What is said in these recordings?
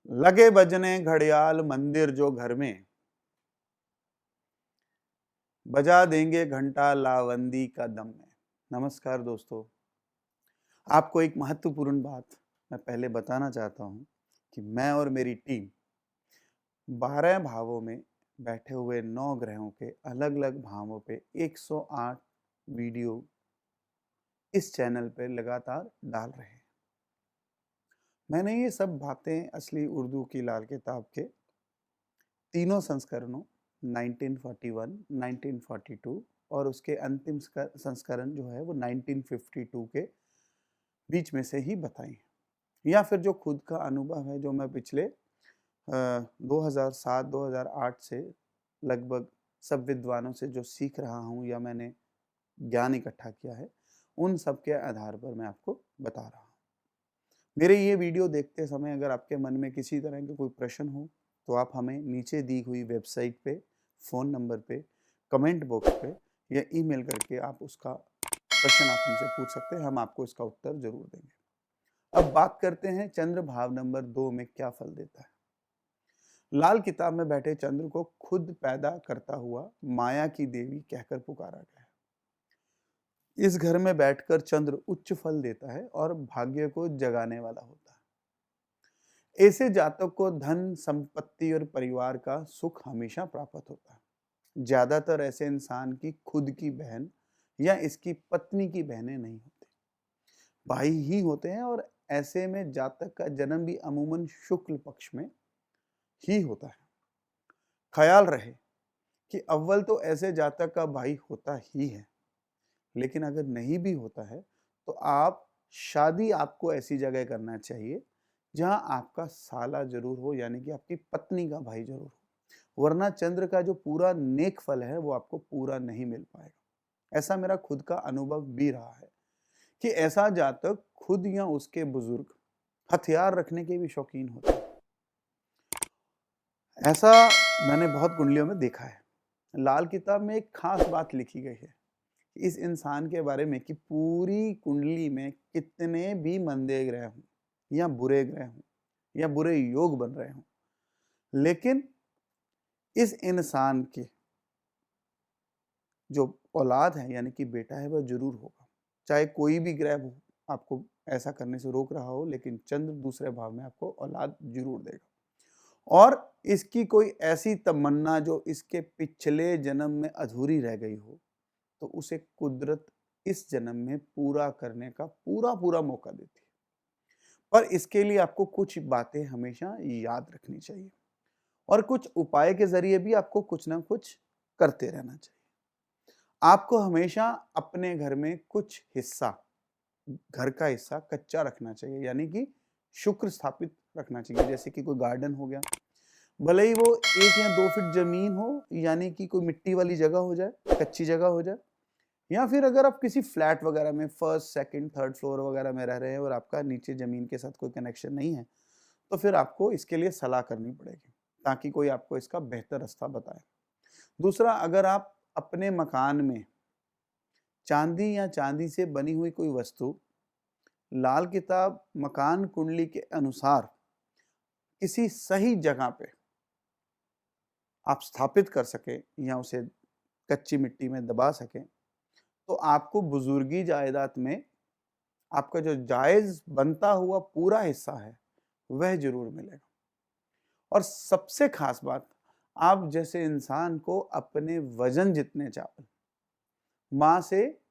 लगे बजने घड़ियाल मंदिर जो घर में, बजा देंगे घंटा लावंदी का दम में। नमस्कार दोस्तों, आपको एक महत्वपूर्ण बात मैं पहले बताना चाहता हूं कि मैं और मेरी टीम 12 भावों में बैठे हुए 9 ग्रहों के अलग अलग भावों पे 108 वीडियो इस चैनल पे लगातार डाल रहे हैं। मैंने ये सब बातें असली उर्दू की लाल किताब के तीनों संस्करणों 1941, 1942 और उसके अंतिम संस्करण जो है वो 1952 के बीच में से ही बताई, या फिर जो खुद का अनुभव है जो मैं पिछले 2007-2008 से लगभग सब विद्वानों से जो सीख रहा हूँ या मैंने ज्ञान इकट्ठा किया है, उन सब के आधार पर मैं आपको बता रहा हूँ। मेरे ये वीडियो देखते समय अगर आपके मन में किसी तरह के कोई प्रश्न हो तो आप हमें नीचे दी हुई वेबसाइट पे, फ़ोन नंबर पे, कमेंट बॉक्स पे या ईमेल करके आप उसका प्रश्न आप हमसे पूछ सकते हैं। हम आपको इसका उत्तर ज़रूर देंगे। अब बात करते हैं चंद्र भाव नंबर 2 में क्या फल देता है। लाल किताब में बैठे चंद्र को खुद पैदा करता हुआ माया की देवी कहकर पुकारा गया है। इस घर में बैठकर चंद्र उच्च फल देता है और भाग्य को जगाने वाला होता है। ऐसे जातक को धन, संपत्ति और परिवार का सुख हमेशा प्राप्त होता है। ज्यादातर ऐसे इंसान की खुद की बहन या इसकी पत्नी की बहनें नहीं होती, भाई ही होते हैं, और ऐसे में जातक का जन्म भी अमूमन शुक्ल पक्ष में ही होता है। ख्याल रहे कि अव्वल तो ऐसे जातक का भाई होता ही है, लेकिन अगर नहीं भी होता है तो आप शादी आपको ऐसी जगह करना चाहिए जहां आपका साला जरूर हो, यानी कि आपकी पत्नी का भाई जरूर हो, वरना चंद्र का जो पूरा नेक फल है वो आपको पूरा नहीं मिल पाएगा। ऐसा मेरा खुद का अनुभव भी रहा है कि ऐसा जातक खुद या उसके बुजुर्ग हथियार रखने के भी शौकीन होते हैं। ऐसा मैंने बहुत कुंडलियों में देखा है। लाल किताब में एक खास बात लिखी गई है इस इंसान के बारे में कि पूरी कुंडली में कितने भी मंदे ग्रह हों या बुरे ग्रह हों या बुरे योग बन रहे हों, लेकिन इस इंसान के जो औलाद है यानी कि बेटा है वह जरूर होगा। चाहे कोई भी ग्रह हो आपको ऐसा करने से रोक रहा हो, लेकिन चंद्र दूसरे भाव में आपको औलाद जरूर देगा। और इसकी कोई ऐसी तमन्ना जो इसके पिछले जन्म में अधूरी रह गई हो तो उसे कुदरत इस जन्म में पूरा करने का पूरा पूरा मौका देती है। पर इसके लिए आपको कुछ बातें हमेशा याद रखनी चाहिए और कुछ उपाय के जरिए भी आपको कुछ ना कुछ करते रहना चाहिए। आपको हमेशा अपने घर में कुछ हिस्सा, घर का हिस्सा कच्चा रखना चाहिए, यानी कि शुक्र स्थापित रखना चाहिए। जैसे कि कोई गार्डन हो गया, भले ही वो 1 या 2 फीट जमीन हो, यानी कि कोई मिट्टी वाली जगह हो जाए, कच्ची जगह हो जाए, या फिर अगर आप किसी फ्लैट वगैरह में फर्स्ट, सेकंड, थर्ड फ्लोर वगैरह में रह रहे हैं और आपका नीचे जमीन के साथ कोई कनेक्शन नहीं है, तो फिर आपको इसके लिए सलाह करनी पड़ेगी ताकि कोई आपको इसका बेहतर रास्ता बताए। दूसरा, अगर आप अपने मकान में चांदी या चांदी से बनी हुई कोई वस्तु लाल किताब मकान कुंडली के अनुसार किसी सही जगह पे आप स्थापित कर सके या उसे कच्ची मिट्टी में दबा सकें तो आपको बुजुर्गी जायदाद में आपका जो जायज बनता हुआ पूरा हिस्सा है वह जरूर मिलेगा। और सबसे खास बात, आप जैसे इंसान को अपने वजन जितने चावल माँ से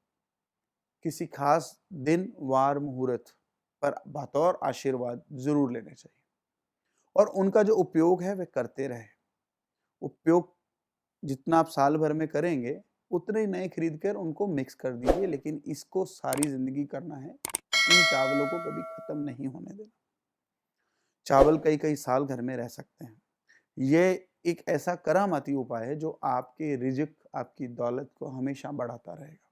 किसी खास दिन, वार, मुहूर्त पर बतौर आशीर्वाद जरूर लेने चाहिए और उनका जो उपयोग है वह करते रहे। उपयोग जितना आप साल भर में करेंगे उतने ही नए खरीद कर उनको मिक्स कर दीजिए, लेकिन इसको सारी जिंदगी करना है। इन चावलों को कभी खत्म नहीं होने देना। चावल कई कई साल घर में रह सकते हैं। ये एक ऐसा करामाती उपाय है जो आपके रिज़्क, आपकी दौलत को हमेशा बढ़ाता रहेगा।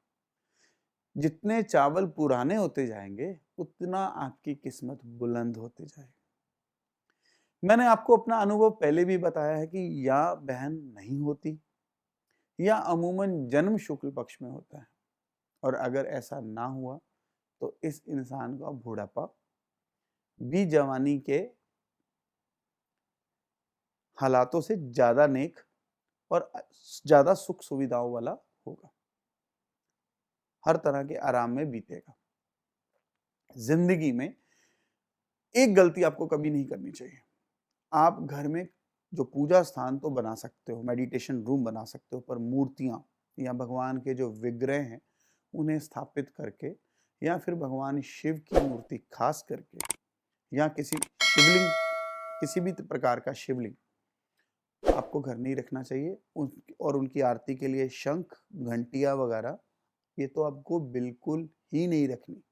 जितने चावल पुराने होते जाएंगे उतना आपकी किस्मत बुलंद होती जाएगी। मैंने आपको अपना अनुभव पहले भी बताया है कि या बहन नहीं होती या अमूमन जन्म शुक्ल पक्ष में होता है, और अगर ऐसा ना हुआ तो इस इंसान का बुढ़ापा भी जवानी के हालातों से ज्यादा नेक और ज्यादा सुख सुविधाओं वाला होगा, हर तरह के आराम में बीतेगा। जिंदगी में एक गलती आपको कभी नहीं करनी चाहिए। आप घर में जो पूजा स्थान तो बना सकते हो, मेडिटेशन रूम बना सकते हो, पर मूर्तियां या भगवान के जो विग्रह हैं उन्हें स्थापित करके, या फिर भगवान शिव की मूर्ति खास करके, या किसी शिवलिंग, किसी भी प्रकार का शिवलिंग आपको घर नहीं रखना चाहिए। और उनकी आरती के लिए शंख, घंटियां वगैरह ये तो आपको बिल्कुल ही नहीं रखनी।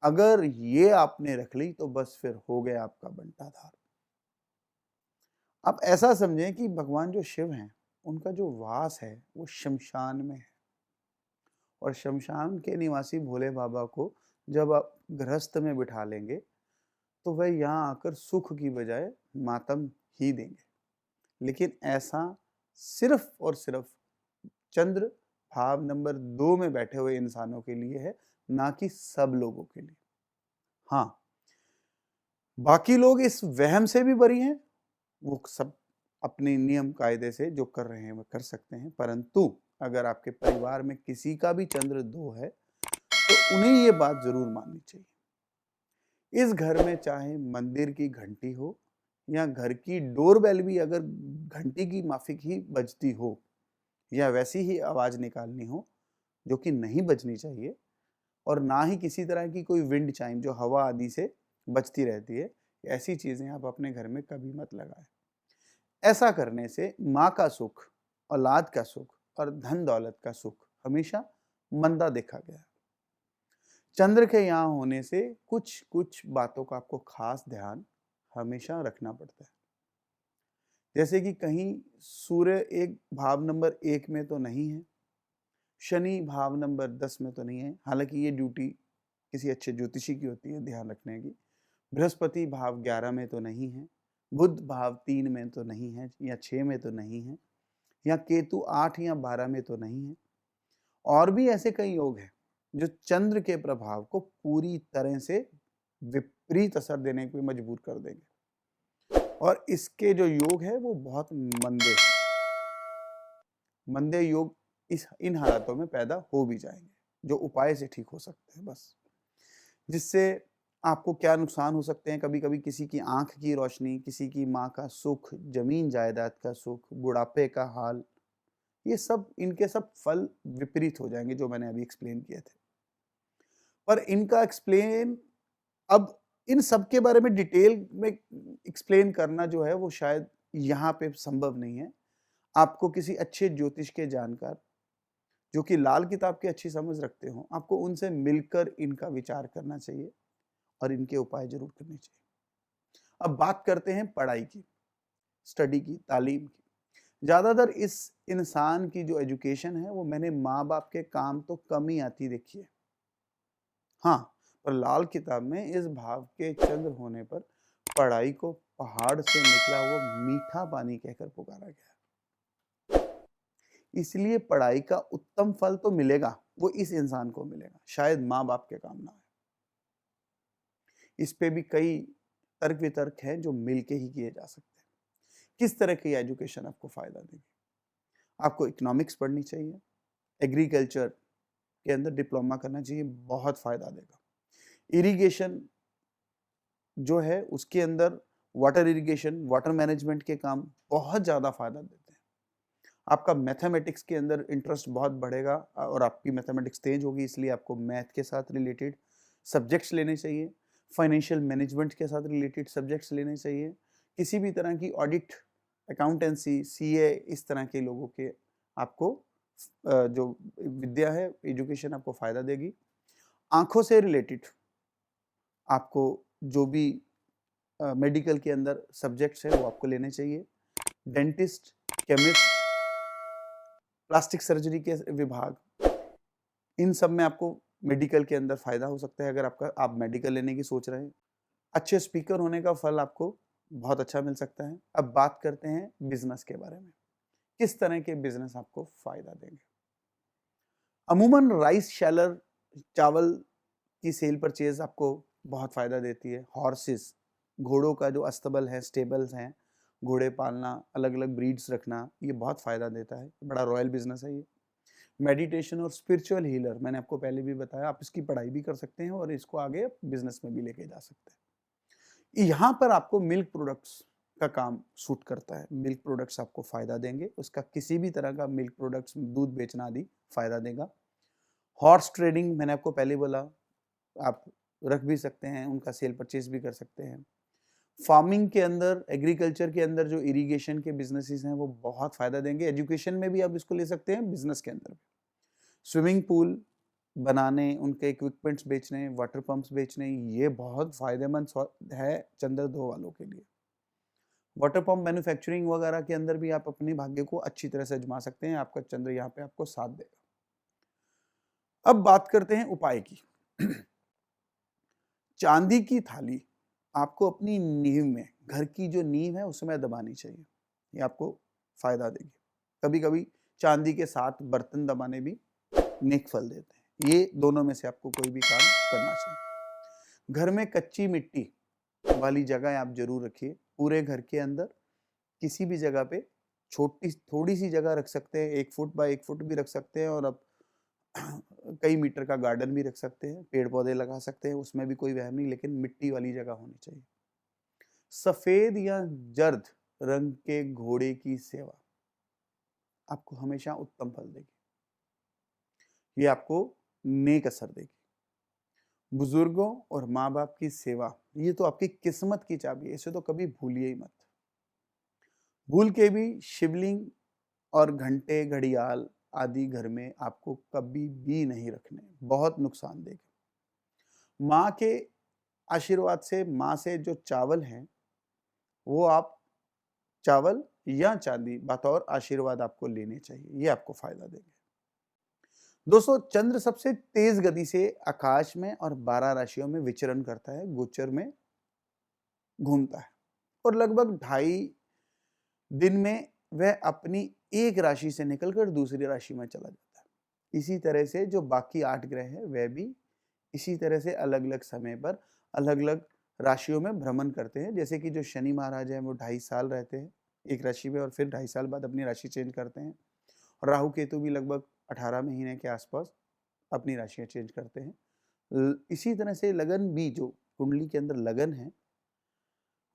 अगर ये आपने रख ली तो बस फिर हो गया आपका बंटाधार। आप ऐसा समझें कि भगवान जो शिव हैं उनका जो वास है वो शमशान में है, और शमशान के निवासी भोले बाबा को जब आप गृहस्थ में बिठा लेंगे तो वह यहाँ आकर सुख की बजाय मातम ही देंगे। लेकिन ऐसा सिर्फ और सिर्फ चंद्र भाव नंबर 2 में बैठे हुए इंसानों के लिए है, ना कि सब लोगों के लिए। हाँ, बाकी लोग इस वहम से भी बरी हैं, वो सब अपने नियम कायदे से जो कर रहे हैं वो कर सकते हैं। परंतु अगर आपके परिवार में किसी का भी चंद्र 2 है तो उन्हें ये बात जरूर माननी चाहिए। इस घर में चाहे मंदिर की घंटी हो या घर की डोरबेल भी अगर घंटी की माफिक ही बजती हो या वैसी ही आवाज निकालनी हो जो कि नहीं बजनी चाहिए, और ना ही किसी तरह की कोई विंड चाइम जो हवा आदि से बजती रहती है, ऐसी चीजें आप अपने घर में कभी मत लगाएं। ऐसा करने से माँ का सुख, औलाद का सुख और धन दौलत का सुख हमेशा मंदा देखा गया। चंद्र के यहाँ होने से कुछ कुछ बातों का आपको खास ध्यान हमेशा रखना पड़ता है। जैसे कि कहीं सूर्य एक भाव नंबर 1 में तो नहीं है, शनि भाव नंबर 10 में तो नहीं है, हालांकि ये ड्यूटी किसी अच्छे ज्योतिषी की होती है ध्यान रखने की। बृहस्पति भाव 11 में तो नहीं है, बुध भाव 3 में तो नहीं है या 6 में तो नहीं है, या केतु 8 या 12 में तो नहीं है। और भी ऐसे कई योग हैं जो चंद्र के प्रभाव को पूरी तरह से विपरीत असर देने पे मजबूर कर देंगे, और इसके जो योग है वो बहुत मंदे योग इन हालातों में पैदा हो भी जाएंगे, जो उपाय से ठीक हो सकते हैं बस। जिससे आपको क्या नुकसान हो सकते हैं, कभी कभी किसी की आंख की रोशनी, किसी की माँ का सुख, जमीन जायदाद का सुख, बुढ़ापे का हाल, ये सब इनके सब फल विपरीत हो जाएंगे जो मैंने अभी एक्सप्लेन किए थे। पर इनका एक्सप्लेन, अब इन सब के बारे में डिटेल में एक्सप्लेन करना जो है वो शायद यहाँ पे संभव नहीं है। आपको किसी अच्छे ज्योतिष के जानकार जो कि लाल किताब की अच्छी समझ रखते हो, आपको उनसे मिलकर इनका विचार करना चाहिए और इनके उपाय जरूर करने चाहिए। अब बात करते हैं पढ़ाई की, स्टडी की, तालीम की। ज्यादातर इस इंसान की जो एजुकेशन है वो मैंने माँ बाप के काम तो कम ही आती देखी है। हाँ, पर लाल किताब में इस भाव के चंद्र होने पर पढ़ाई को पहाड़ से निकला वो मीठा पानी कहकर पुकारा गया। इसलिए पढ़ाई का उत्तम फल तो मिलेगा, वो इस इंसान को मिलेगा, शायद माँ बाप के काम ना आए। इस पे भी कई तर्क वितर्क हैं जो मिलके ही किए जा सकते हैं। किस तरह की एजुकेशन आपको फायदा देगी? आपको इकोनॉमिक्स पढ़नी चाहिए, एग्रीकल्चर के अंदर डिप्लोमा करना चाहिए, बहुत फायदा देगा। इरिगेशन जो है उसके अंदर वाटर इरिगेशन, वाटर मैनेजमेंट के काम बहुत ज़्यादा फायदा देते हैं। आपका मैथमेटिक्स के अंदर इंटरेस्ट बहुत बढ़ेगा और आपकी मैथमेटिक्स तेज होगी, इसलिए आपको मैथ के साथ रिलेटेड सब्जेक्ट्स लेने चाहिए, फाइनेंशियल मैनेजमेंट के साथ रिलेटेड सब्जेक्ट्स लेने चाहिए, किसी भी तरह की ऑडिट, अकाउंटेंसी, सीए, इस तरह के लोगों के आपको जो विद्या है, एजुकेशन आपको फायदा देगी। आंखों से रिलेटेड आपको जो भी मेडिकल के अंदर सब्जेक्ट्स है वो आपको लेने चाहिए। डेंटिस्ट, केमिस्ट, प्लास्टिक सर्जरी के विभाग, इन सब में आपको मेडिकल के अंदर फायदा हो सकता है अगर आप मेडिकल लेने की सोच रहे हैं। अच्छे स्पीकर होने का फल आपको बहुत अच्छा मिल सकता है। अब बात करते हैं बिजनेस के बारे में, किस तरह के बिजनेस आपको फायदा देंगे। अमूमन राइस शैलर, चावल की सेल परचेज आपको बहुत फायदा देती है। हॉर्सेस, घोड़ों का जो अस्तबल है, स्टेबल्स हैं, घोड़े पालना, अलग-अलग ब्रीड्स रखना, ये बहुत फ़ायदा देता है, बड़ा रॉयल बिज़नेस है ये। मेडिटेशन और स्पिरिचुअल हीलर, मैंने आपको पहले भी बताया, आप इसकी पढ़ाई भी कर सकते हैं और इसको आगे बिज़नेस में भी लेके जा सकते हैं। यहाँ पर आपको मिल्क प्रोडक्ट्स का काम सूट करता है। मिल्क प्रोडक्ट्स आपको फ़ायदा देंगे, उसका किसी भी तरह का मिल्क प्रोडक्ट्स, दूध बेचना आदि फ़ायदा देगा। हॉर्स ट्रेडिंग मैंने आपको पहले बोला, आप रख भी सकते हैं, उनका सेल परचेज भी कर सकते हैं। फार्मिंग के अंदर, एग्रीकल्चर के अंदर जो इरिगेशन के बिजनेसेस हैं वो बहुत फ़ायदा देंगे। एजुकेशन में भी आप इसको ले सकते हैं, बिजनेस के अंदर भी। स्विमिंग पूल बनाने, उनके इक्विपमेंट्स बेचने, वाटर पंप्स बेचने, ये बहुत फ़ायदेमंद है चंद्र 2 वालों के लिए। वाटर पंप मैन्युफैक्चरिंग वगैरह के अंदर भी आप अपने भाग्य को अच्छी तरह से आजमा सकते हैं, आपका चंद्र यहाँ पे आपको साथ देगा। अब बात करते हैं उपाय की। चांदी की थाली आपको अपनी नींव में, घर की जो नींव है उसमें दबानी चाहिए, ये आपको फायदा देगी। कभी कभी चांदी के साथ बर्तन दबाने भी नेक फल देते हैं, ये दोनों में से आपको कोई भी काम करना चाहिए। घर में कच्ची मिट्टी वाली जगह आप जरूर रखिए, पूरे घर के अंदर किसी भी जगह पे छोटी थोड़ी सी जगह रख सकते हैं, 1 फुट बाय 1 फुट भी रख सकते हैं, और अब कई मीटर का गार्डन भी रख सकते हैं, पेड़ पौधे लगा सकते हैं, उसमें भी कोई वहम नहीं, लेकिन मिट्टी वाली जगह होनी चाहिए। सफेद या जर्द रंग के घोड़े की सेवा आपको हमेशा उत्तम फल देगी, ये आपको नेक असर देगी। बुजुर्गों और माँ बाप की सेवा, ये तो आपकी किस्मत की चाबी है, इसे तो कभी भूलिए ही मत। भूल के भी शिवलिंग और घंटे, घड़ियाल आदि घर में आपको कभी भी नहीं रखने, बहुत नुकसान देगा। माँ के आशीर्वाद से, माँ से जो चावल हैं वो आप चावल या चांदी बतौर आशीर्वाद आपको लेने चाहिए, ये आपको फायदा देंगे। दोस्तों, चंद्र सबसे तेज गति से आकाश में और 12 राशियों में विचरण करता है, गोचर में घूमता है, और लगभग 2.5 दिन में वह अपनी एक राशि से निकलकर दूसरी राशि में चला जाता है। इसी तरह से जो बाकी 8 ग्रह हैं वह भी इसी तरह से अलग अलग समय पर अलग अलग राशियों में भ्रमण करते हैं। जैसे कि जो शनि महाराज हैं वो 2.5 साल रहते हैं एक राशि में और फिर 2.5 साल बाद अपनी राशि चेंज करते हैं। राहु केतु भी लगभग 18 महीने के आसपास अपनी राशियाँ चेंज करते हैं। इसी तरह से लगन भी, जो कुंडली के अंदर लगन है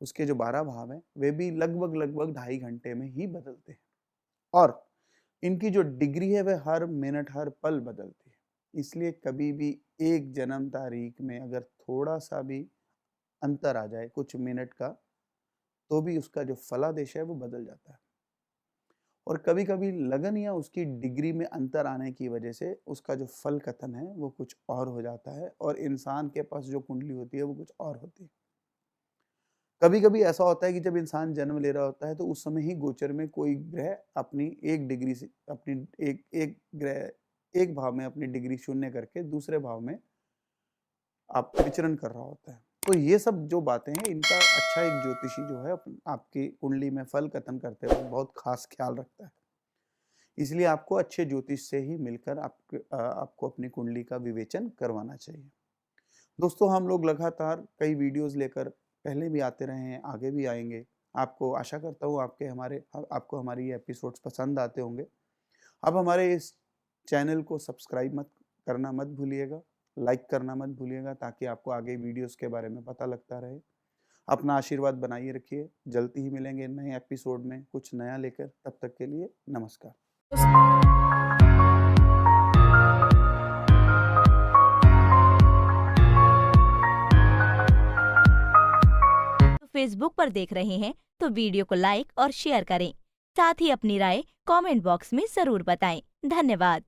उसके जो 12 भाव हैं वे भी लगभग 2.5 घंटे में ही बदलते हैं, और इनकी जो डिग्री है वह हर मिनट हर पल बदलती है। इसलिए कभी भी एक जन्म तारीख में अगर थोड़ा सा भी अंतर आ जाए कुछ मिनट का, तो भी उसका जो फलादेश है वो बदल जाता है। और कभी कभी लगन या उसकी डिग्री में अंतर आने की वजह से उसका जो फल कथन है वो कुछ और हो जाता है, और इंसान के पास जो कुंडली होती है वो कुछ और होती है। कभी कभी ऐसा होता है कि जब इंसान जन्म ले रहा होता है तो उस समय ही गोचर में कोई ग्रह अपनी एक डिग्री से, अपनी एक ग्रह एक भाव में अपनी डिग्री शून्य करके दूसरे भाव में आप विचरण कर रहा होता है। तो ये सब जो बातें हैं इनका अच्छा एक ज्योतिषी जो है आपकी कुंडली में फल कथन करते हुए बहुत खास ख्याल रखता है। इसलिए आपको अच्छे ज्योतिष से ही मिलकर आपको अपनी कुंडली का विवेचन करवाना चाहिए। दोस्तों, हम लोग लगातार कई वीडियोस लेकर पहले भी आते रहे हैं, आगे भी आएंगे। आपको आशा करता हूँ आपको हमारे ये एपिसोड्स पसंद आते होंगे। अब हमारे इस चैनल को सब्सक्राइब करना मत भूलिएगा, लाइक करना मत भूलिएगा, ताकि आपको आगे वीडियोस के बारे में पता लगता रहे। अपना आशीर्वाद बनाइए रखिए। जल्दी ही मिलेंगे नए एपिसोड में कुछ नया लेकर। तब तक के लिए नमस्कार। फेसबुक पर देख रहे हैं तो वीडियो को लाइक और शेयर करें। साथ ही अपनी राय कमेंट बॉक्स में जरूर बताएं। धन्यवाद।